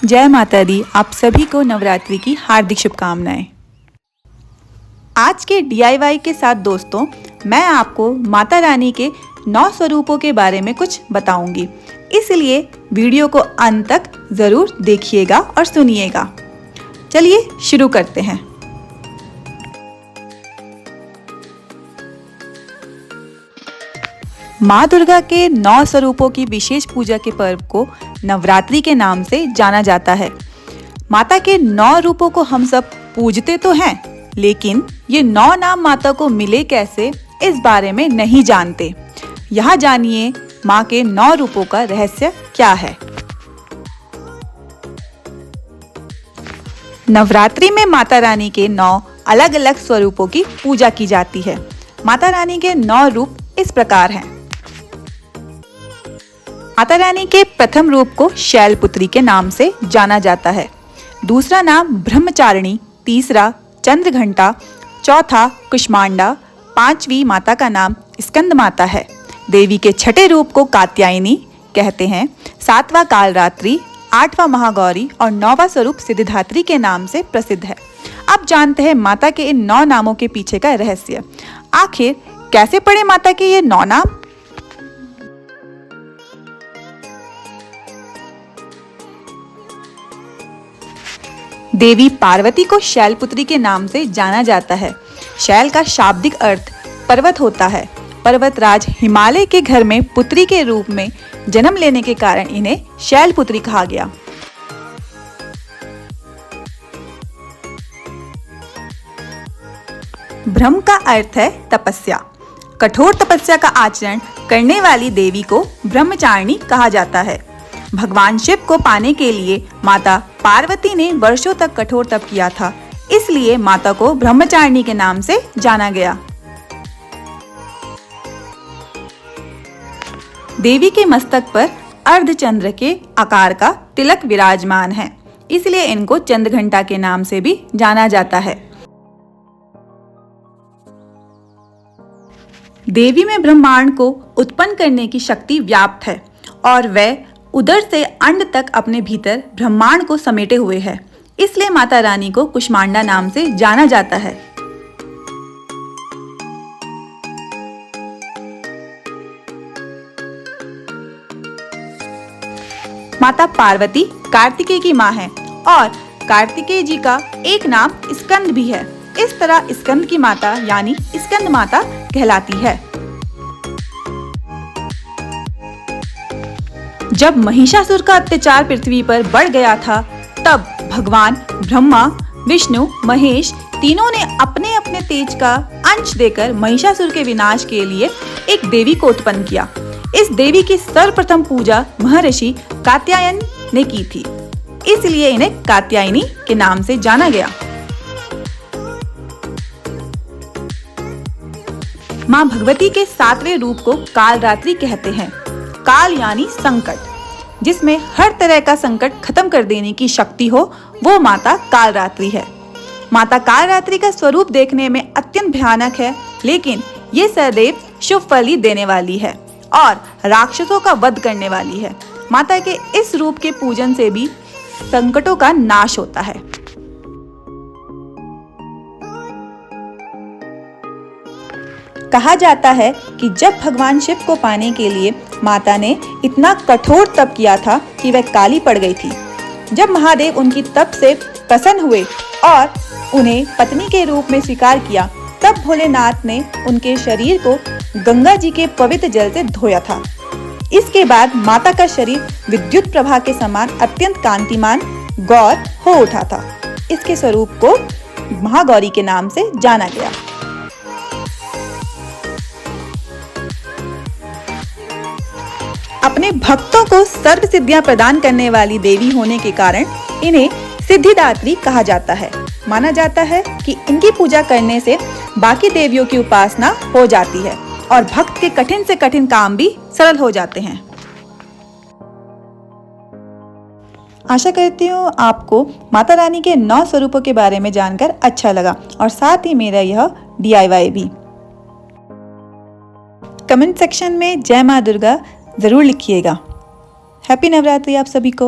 जय माता दी। आप सभी को नवरात्रि की हार्दिक शुभकामनाएं। आज के DIY के साथ दोस्तों, मैं आपको माता रानी के 9 स्वरूपों के बारे में कुछ बताऊंगी, इसलिए वीडियो को अंत तक जरूर देखिएगा और सुनिएगा। चलिए शुरू करते हैं। माँ दुर्गा के 9 स्वरूपों की विशेष पूजा के पर्व को नवरात्रि के नाम से जाना जाता है। माता के 9 रूपों को हम सब पूजते तो हैं, लेकिन ये 9 नाम माता को मिले कैसे, इस बारे में नहीं जानते। यहाँ जानिए माँ के 9 रूपों का रहस्य क्या है। नवरात्रि में माता रानी के 9 अलग अलग स्वरूपों की पूजा की जाती है। माता रानी के 9 रूप इस प्रकार हैं। माता रानी के प्रथम रूप को शैलपुत्री के नाम से जाना जाता है। दूसरा नाम ब्रह्मचारिणी, तीसरा चंद्रघंटा, चौथा कुष्मांडा, पांचवी माता का नाम स्कंद माता है। देवी के छठे रूप को कात्यायनी कहते हैं। सातवां कालरात्रि, आठवां महागौरी और 9वां स्वरूप सिद्धिदात्री के नाम से प्रसिद्ध है। अब जानते हैं माता के इन 9 नामों के पीछे का रहस्य। आखिर कैसे पड़े माता के ये 9 नाम? देवी पार्वती को शैलपुत्री के नाम से जाना जाता है। शैल का शाब्दिक अर्थ पर्वत होता है। पर्वतराज हिमालय के घर में पुत्री के रूप में जन्म लेने के कारण इन्हें शैलपुत्री कहा गया। ब्रह्म का अर्थ है तपस्या। कठोर तपस्या का आचरण करने वाली देवी को ब्रह्मचारिणी कहा जाता है। भगवान शिव को पाने के लिए माता पार्वती ने वर्षों तक कठोर तप किया था, इसलिए माता को ब्रह्मचारिणी के नाम से जाना गया। देवी के मस्तक पर अर्धचंद्र के आकार का तिलक विराजमान है, इसलिए इनको चंद्रघंटा के नाम से भी जाना जाता है। देवी में ब्रह्मांड को उत्पन्न करने की शक्ति व्याप्त है और वह उदर से अंड तक अपने भीतर ब्रह्मांड को समेटे हुए है, इसलिए माता रानी को कुष्मांडा नाम से जाना जाता है। माता पार्वती कार्तिकेय की मां है और कार्तिकेय जी का एक नाम स्कंद भी है। इस तरह स्कंद की माता यानी स्कंद माता कहलाती है। जब महिषासुर का अत्याचार पृथ्वी पर बढ़ गया था, तब भगवान ब्रह्मा, विष्णु, महेश तीनों ने अपने अपने तेज का अंश देकर महिषासुर के विनाश के लिए एक देवी को उत्पन्न किया। इस देवी की सर्वप्रथम पूजा महर्षि कात्यायन ने की थी, इसलिए इन्हें कात्यायनी के नाम से जाना गया। मां भगवती के 7वें रूप को कालरात्रि कहते हैं। काल यानी संकट, जिसमें हर तरह का संकट खत्म कर देने की शक्ति हो, वो माता कालरात्रि है। माता कालरात्रि का स्वरूप देखने में अत्यंत भयानक है, लेकिन ये सदैव शुभ फल ही देने वाली है और राक्षसों का वध करने वाली है। माता के इस रूप के पूजन से भी संकटों का नाश होता है। कहा जाता है कि जब भगवान शिव को पाने के लिए माता ने इतना कठोर तप किया था कि वह काली पड़ गई थी। जब महादेव उनकी तप से प्रसन्न हुए और उन्हें पत्नी के रूप में स्वीकार किया, तब भोलेनाथ ने उनके शरीर को गंगा जी के पवित्र जल से धोया था। इसके बाद माता का शरीर विद्युत प्रभा के समान अत्यंत कांतिमान गौर हो उठा था। इसके स्वरूप को महागौरी के नाम से जाना गया। अपने भक्तों को सर्व सिद्धियां प्रदान करने वाली देवी होने के कारण इन्हें सिद्धिदात्री कहा जाता है। माना जाता है कि इनकी पूजा करने से बाकी देवियों की उपासना हो जाती है और भक्त के कठिन से कठिन काम भी सरल हो जाते हैं। आशा करती हूँ आपको माता रानी के 9 स्वरूपों के बारे में जानकर अच्छा लगा और साथ ही मेरा यह DIY भी। कमेंट सेक्शन में जय माँ दुर्गा जरूर लिखिएगा। हैप्पी नवरात्रि आप सभी को।